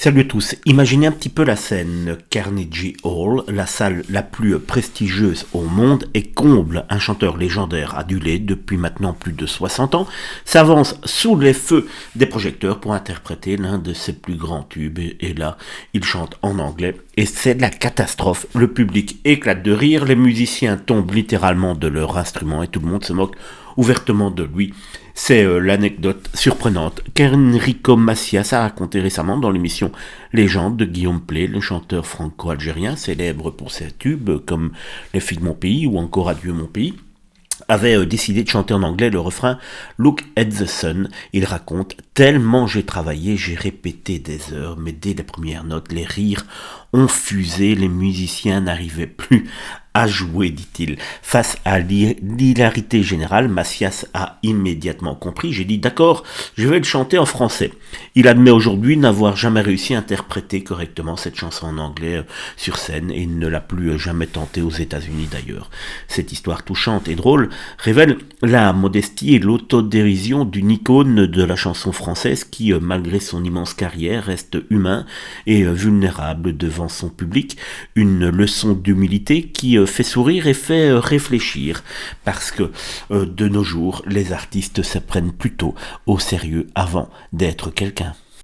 Salut à tous, imaginez un petit peu la scène. Carnegie Hall, la salle la plus prestigieuse au monde et comble, un chanteur légendaire adulé depuis maintenant plus de 60 ans, s'avance sous les feux des projecteurs pour interpréter l'un de ses plus grands tubes. Et là, il chante en anglais et c'est la catastrophe. Le public éclate de rire, les musiciens tombent littéralement de leur instrument et tout le monde se moque ouvertement de lui. C'est l'anecdote surprenante qu'Enrico Macias a racontée récemment dans l'émission Légende de Guillaume Pley, le chanteur franco-algérien célèbre pour ses tubes comme Les filles de mon pays ou encore Adieu mon pays, avait décidé de chanter en anglais le refrain Look at the sun. Il raconte: tellement j'ai travaillé, j'ai répété des heures, mais dès les premières notes, les rires ont fusé, les musiciens n'arrivaient plus à jouer, dit-il. Face à l'hilarité générale, Macias a immédiatement compris. J'ai dit d'accord, je vais le chanter en français. Il admet aujourd'hui n'avoir jamais réussi à interpréter correctement cette chanson en anglais sur scène et il ne l'a plus jamais tenté aux États-Unis d'ailleurs. Cette histoire touchante et drôle révèle la modestie et l'autodérision d'une icône de la chanson française qui, malgré son immense carrière, reste humain et vulnérable devant son public. Une leçon d'humilité qui fait sourire et fait réfléchir, parce que de nos jours, les artistes se prennent plutôt au sérieux avant d'être quelqu'un.